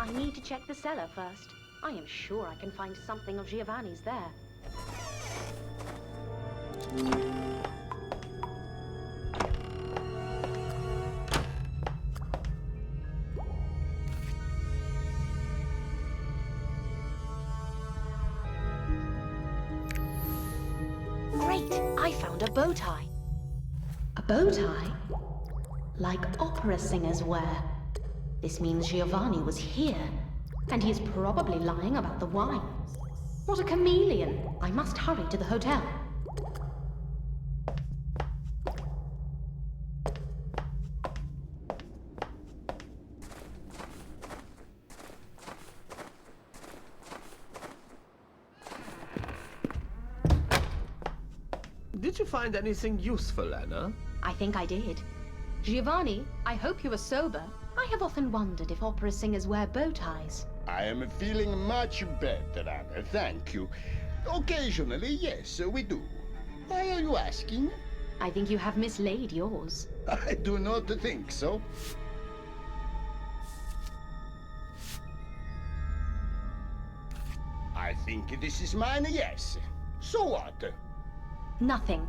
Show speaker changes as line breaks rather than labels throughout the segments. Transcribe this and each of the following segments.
I need to check the cellar first. I am sure I can find something of Giovanni's there. Great! I found a bow tie. A bow tie? Like opera singers wear. This means Giovanni was here, and he is probably lying about the wine. What a chameleon! I must hurry to the hotel.
Did you find anything useful, Anna?
I think I did. Giovanni, I hope you are sober. I have often wondered if opera singers wear bow ties.
I am feeling much better, Anna, thank you. Occasionally, yes, we do. Why are you asking?
I think you have mislaid yours.
I do not think so. I think this is mine, yes. So what?
Nothing.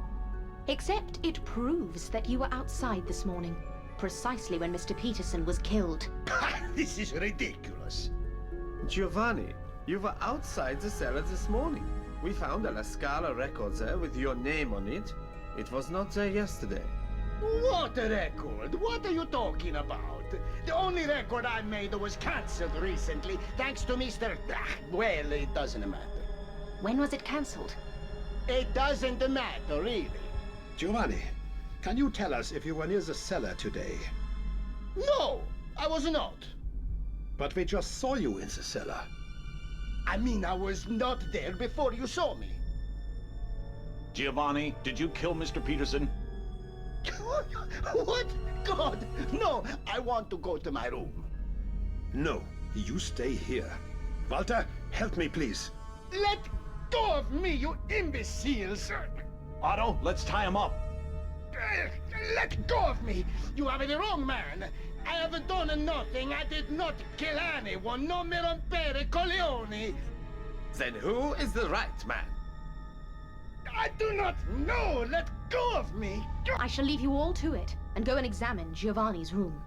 Except it proves that you were outside this morning, precisely when Mr. Peterson was killed.
This is ridiculous.
Giovanni, you were outside the cellar this morning. We found a La Scala record there with your name on it. It was not there yesterday.
What a record? What are you talking about? The only record I made was cancelled recently, thanks to Mr. Well, it doesn't matter.
When was it cancelled?
It doesn't matter, really.
Giovanni, can you tell us if you were near the cellar today?
No, I was not.
But we just saw you in the cellar.
I mean, I was not there before you saw me.
Giovanni, did you kill Mr. Peterson?
What? God, no, I want to go to my room.
No, you stay here. Walter, help me, please.
Let go of me, you imbeciles!
Otto, let's tie him up.
Let go of me! You are the wrong man! I have done nothing! I did not kill anyone! Non mi rompere coglioni!
Then who is the right man?
I do not know! Let go of me!
I shall leave you all to it, and go and examine Giovanni's room.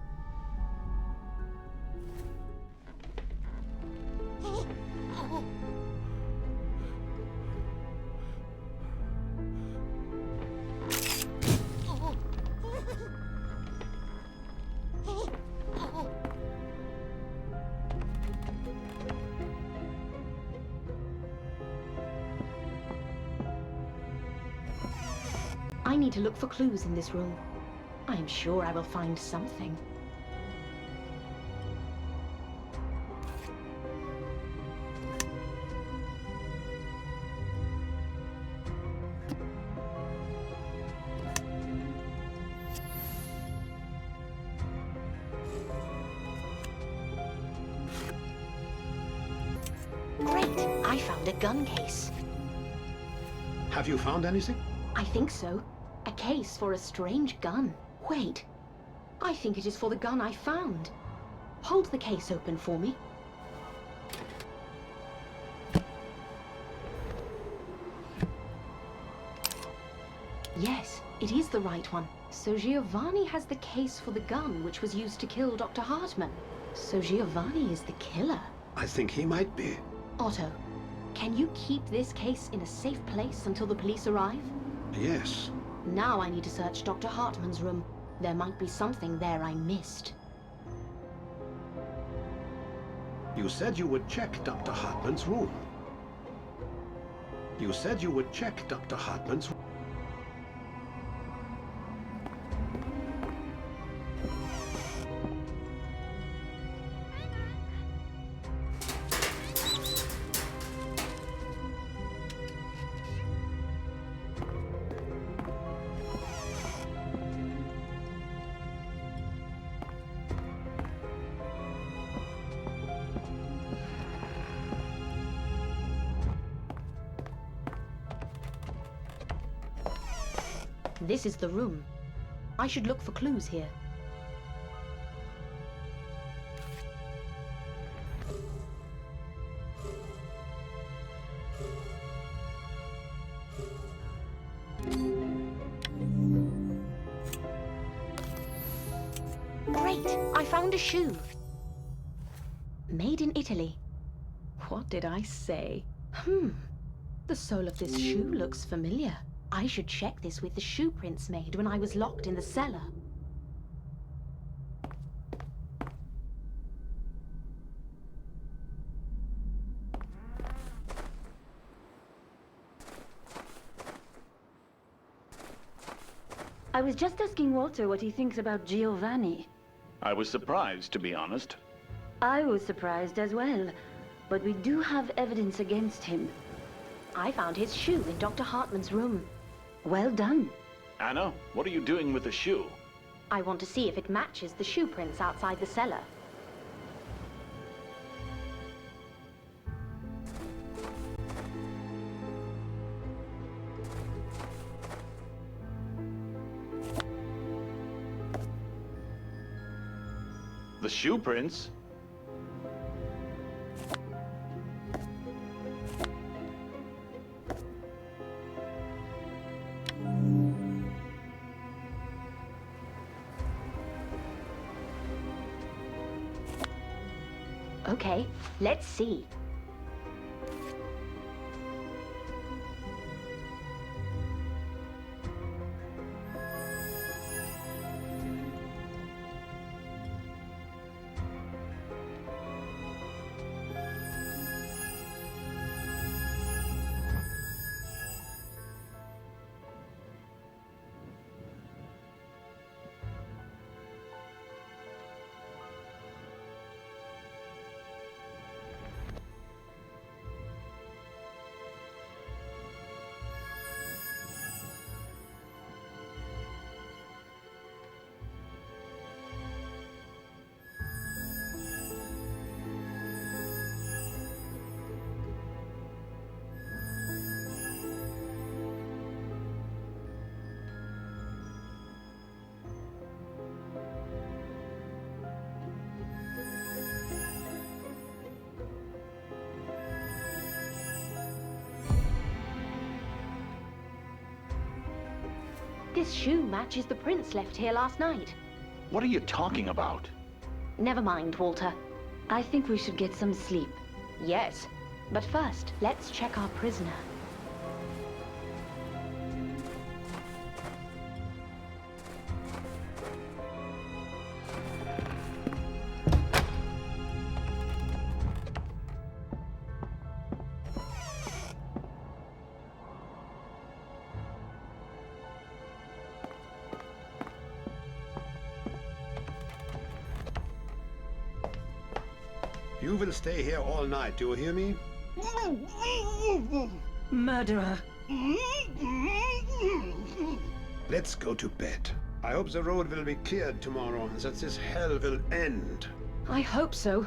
I need to look for clues in this room. I am sure I will find something. Great! I found a gun case.
Have you found anything?
I think so. A case for a strange gun. Wait. I think it is for the gun I found. Hold the case open for me. Yes, it is the right one. So Giovanni has the case for the gun which was used to kill Dr. Hartman. So Giovanni is the killer.
I think he might be.
Otto, can you keep this case in a safe place until the police arrive?
Yes.
Now I need to search Dr. Hartman's room. There might be something there I missed.
You said you would check Dr. Hartman's room. You said you would check Dr. Hartman's room.
This is the room. I should look for clues here. I found a shoe. Made in Italy. What did I say? The sole of this shoe looks familiar. I should check this with the shoe prints made when I was locked in the cellar.
I was just asking Walter what he thinks about Giovanni.
I was surprised, to be honest.
I was surprised as well, but we do have evidence against him.
I found his shoe in Dr. Hartman's room.
Well done.
Anna, what are you doing with the shoe?
I want to see if it matches the shoe prints outside the cellar.
The shoe prints?
Okay, let's see. This shoe matches the prints left here last night.
What are you talking about?
Never mind, Walter.
I think we should get some sleep.
Yes, but first, let's check our prisoner.
You will stay here all night, do you hear me?
Murderer.
Let's go to bed. I hope the road will be cleared tomorrow and that this hell will end.
I hope so.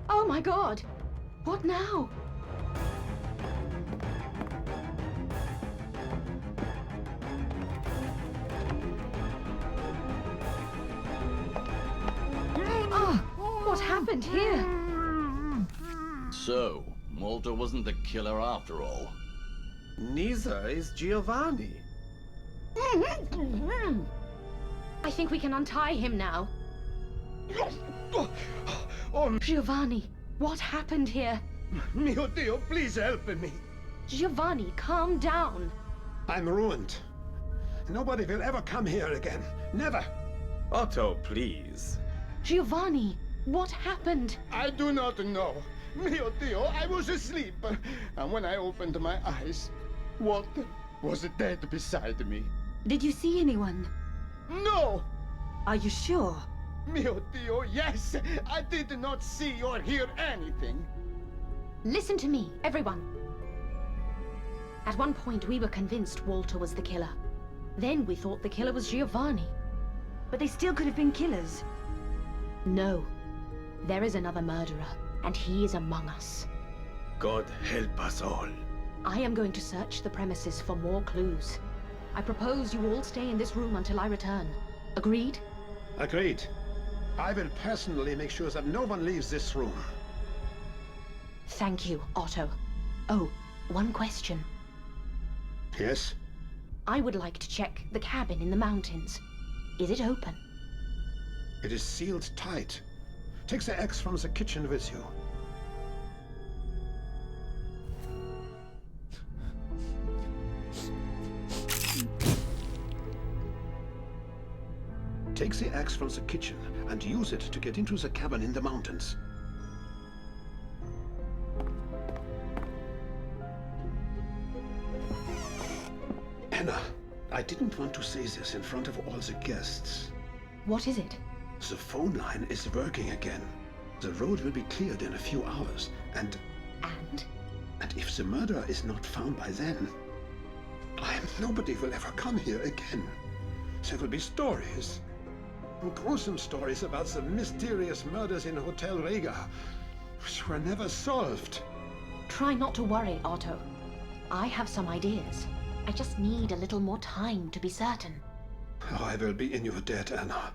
Oh my God! What now? Oh, what happened here?
So, Walter wasn't the killer after all.
Neither is Giovanni.
I think we can untie him now. Giovanni, what happened here?
Mio Dio, please help me.
Giovanni, calm down.
I'm ruined. Nobody will ever come here again. Never.
Otto, please.
Giovanni, what happened?
I do not know. Mio Dio, I was asleep. And when I opened my eyes, Walter was dead beside me.
Did you see anyone?
No!
Are you sure?
Mio Dio, yes! I did not see or hear anything.
Listen to me, everyone. At one point, we were convinced Walter was the killer. Then we thought the killer was Giovanni.
But they still could have been killers.
No. There is another murderer, and he is among us.
God help us all.
I am going to search the premises for more clues. I propose you all stay in this room until I return. Agreed?
Agreed. I will personally make sure that no one leaves this room.
Thank you, Otto. Oh, one question.
Yes?
I would like to check the cabin in the mountains. Is it open?
It is sealed tight. Take the axe from the kitchen with you. Take the axe from the kitchen and use it to get into the cabin in the mountains. Anna, I didn't want to say this in front of all the guests.
What is it?
The phone line is working again. The road will be cleared in a few hours, and
And?
if the murderer is not found by then, nobody will ever come here again. There will be stories. Gruesome stories about the mysterious murders in Hotel Rega, which were never solved.
Try not to worry, Otto. I have some ideas. I just need a little more time to be certain.
Oh, I will be in your debt, Anna.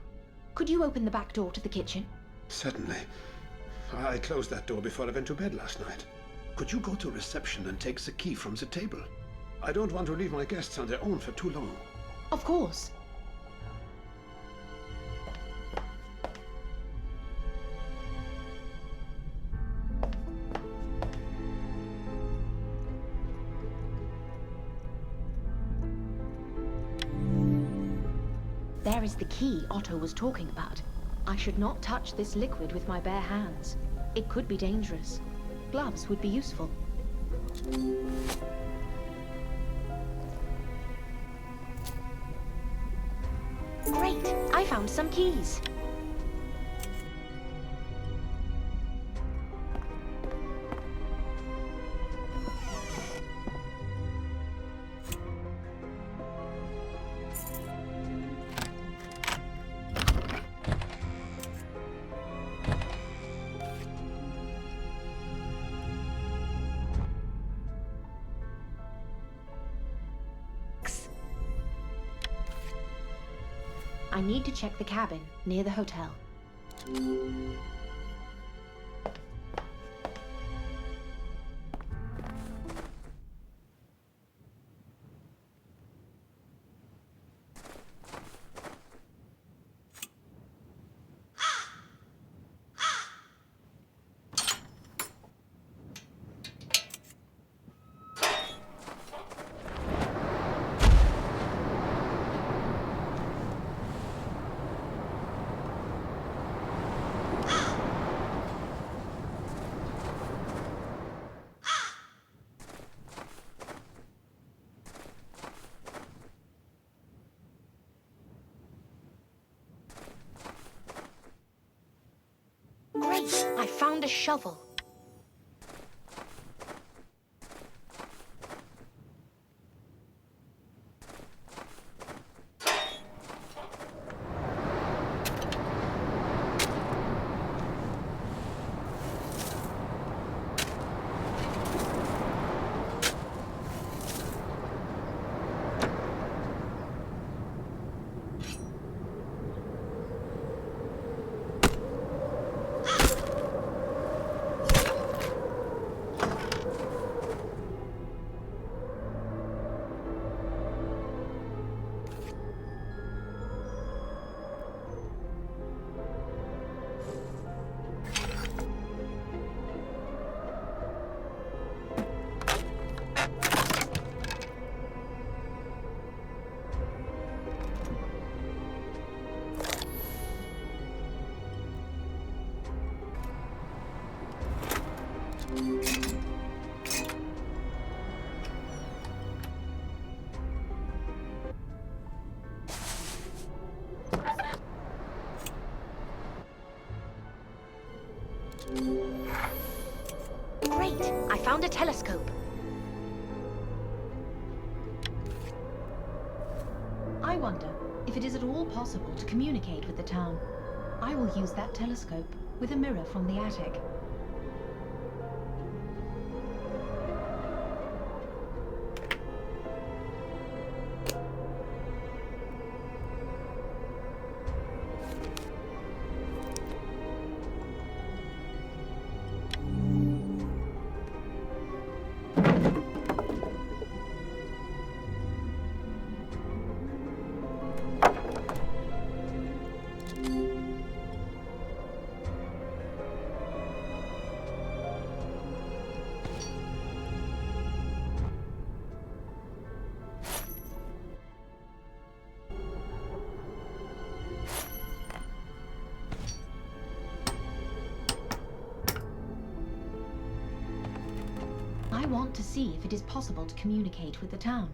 Could you open the back door to the kitchen?
Certainly. I closed that door before I went to bed last night. Could you go to reception and take the key from the table? I don't want to leave my guests on their own for too long.
Of course. There is the key Otto was talking about. I should not touch this liquid with my bare hands. It could be dangerous. Gloves would be useful. Great! I found some keys. I need to check the cabin near the hotel. Great! I found a shovel. Great! I found a telescope. I wonder if it is at all possible to communicate with the town. I will use that telescope with a mirror from the attic. to see if it is possible to communicate with the town.